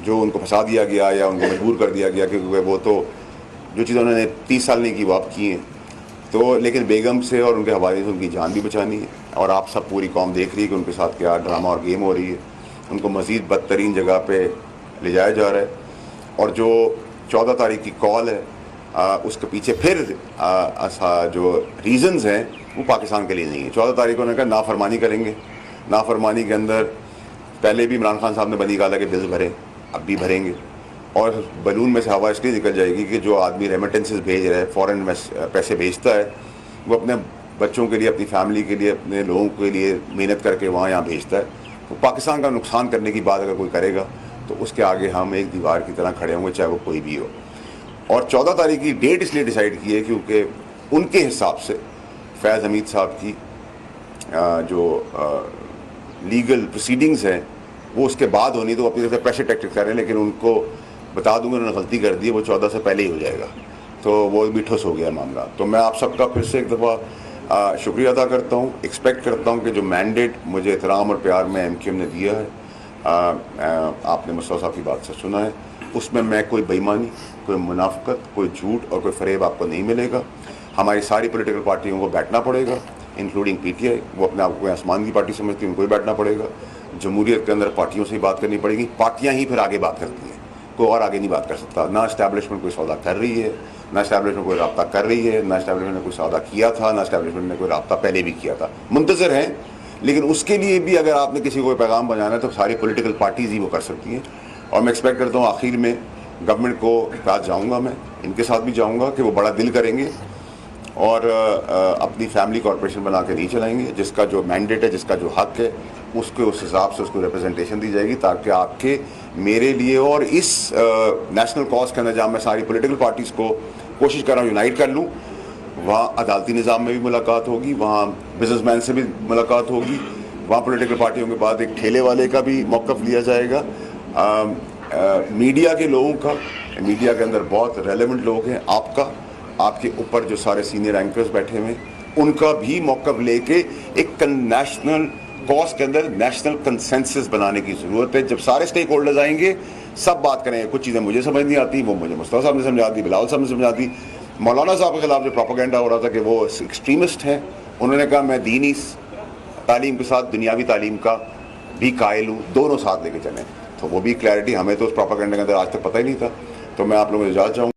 जो उनको फंसा दिया गया या उनको मजबूर कर दिया गया, क्योंकि वो तो जो चीज़ें उन्होंने 30 साल नहीं की वो आप की हैं। तो लेकिन बेगम से और उनके हवाले से उनकी जान भी बचानी है, और आप सब पूरी कौम देख रही है कि उनके साथ क्या ड्रामा और गेम हो रही है। उनको मज़ीद बदतरीन जगह पे ले जाया जा रहा है, और जो 14 तारीख की कॉल है उसके पीछे फिर जो रीज़न्स हैं वो पाकिस्तान के लिए नहीं है। 14 तारीख को उन्होंने कहा नाफरमानी करेंगे। नाफरमानी के अंदर पहले भी इमरान खान साहब ने बनी गाला के बिल्स भरे, अब भी भरेंगे, और बलून में से हवा इसलिए निकल जाएगी कि जो आदमी रेमिटेंसेस भेज रहा है, फ़ॉरेन पैसे भेजता है, वो अपने बच्चों के लिए, अपनी फैमिली के लिए, अपने लोगों के लिए मेहनत करके वहाँ यहाँ भेजता है। तो पाकिस्तान का नुकसान करने की बात अगर कोई करेगा तो उसके आगे हम एक दीवार की तरह खड़े होंगे, चाहे वो कोई भी हो। और 14 तारीख की डेट इसलिए डिसाइड की है क्योंकि उनके हिसाब से फैज़ हमीद साहब की जो लीगल प्रोसीडिंग्स हैं वो उसके बाद होनी, तो अपनी तरफ से प्रेशर टैक्टिक्स कर रहे हैं, लेकिन उनको बता दूंगा उन्होंने गलती कर दी है, वो 14 से पहले ही हो जाएगा, तो वो भी ठुस हो गया मामला। तो मैं आप सबका फिर से एक दफ़ा शुक्रिया अदा करता हूँ। एक्सपेक्ट करता हूँ कि जो मैंडेट मुझे एहतराम और प्यार में MQM ने दिया है, आपने मुस्तफा साहब की बात से सुना है, उसमें मैं कोई बेईमानी, कोई मुनाफिकत, कोई झूठ और कोई फरेब आपको नहीं मिलेगा। हमारी सारी पॉलिटिकल पार्टियों को बैठना पड़ेगा, इंक्लूडिंग PTI, वो अपने आप को आसमान की पार्टी समझती है, उनको भी बैठना पड़ेगा। जमहूरियत के अंदर पार्टियों से ही बात करनी पड़ेगी, पार्टियाँ ही फिर आगे बात करती हैं, कोई और आगे नहीं बात कर सकता। ना इस्टेब्लिशमेंट कोई सौदा कर रही है, ना इस्टेब्लिशमेंट कोई रब्ता कर रही है, ना इस्टेब्लिशमेंट ने कोई सौदा किया था, ना इस्टेब्लिशमेंट ने कोई रब्ता पहले भी किया था। मुंतज़र हैं, लेकिन उसके लिए भी अगर आपने किसी को पैगाम बनाना है तो सारी पॉलिटिकल पार्टीज़ ही वो कर सकती हैं। और मैं एक्सपेक्ट करता हूँ आखिर में गवर्नमेंट को साथ जाऊँगा, मैं इनके साथ भी जाऊँगा कि वो बड़ा दिल करेंगे और अपनी फैमिली कॉरपोरेशन बना के नहीं चलाएंगे। जिसका जो मैंडेट है, जिसका जो हक है, उसके उस हिसाब से उसको रिप्रेजेंटेशन दी जाएगी, ताकि आपके, मेरे लिए और इस नेशनल कॉज के अंदर जहाँ मैं सारी पॉलिटिकल पार्टीज़ को कोशिश कर रहा हूँ यूनाइट कर लूँ, वहाँ अदालती निज़ाम में भी मुलाकात होगी, वहाँ बिजनेसमैन से भी मुलाकात होगी, वहाँ पॉलिटिकल पार्टियों के बाद एक ठेले वाले का भी मौक़िफ़ लिया जाएगा, मीडिया के लोगों का, मीडिया के अंदर बहुत रेलेवेंट लोग हैं, आपके ऊपर जो सारे सीनियर एंकर्स बैठे हुए हैं, उनका भी मौक़िफ़ लेके एक नेशनल कॉज के अंदर नेशनल कंसेंसस बनाने की ज़रूरत है। जब सारे स्टेक होल्डर्स आएंगे, सब बात करेंगे। कुछ चीज़ें मुझे समझ नहीं आती, वो मुझे मुस्तफा साहब ने समझा दी, बिलावल साहब ने समझा दी। मौलाना साहब के खिलाफ जो प्रोपेगेंडा हो रहा था कि वो एक्सट्रीमिस्ट हैं, उन्होंने कहा मैं दीनी तालीम के साथ दुनियावी तालीम का भी कायल हूँ, दोनों साथ लेके चलें। तो वो भी क्लैरिटी, हमें तो उस प्रोपेगेंडा के अंदर आज तक पता ही नहीं था। तो मैं आप लोगों को इजाज़त चाहूँगा।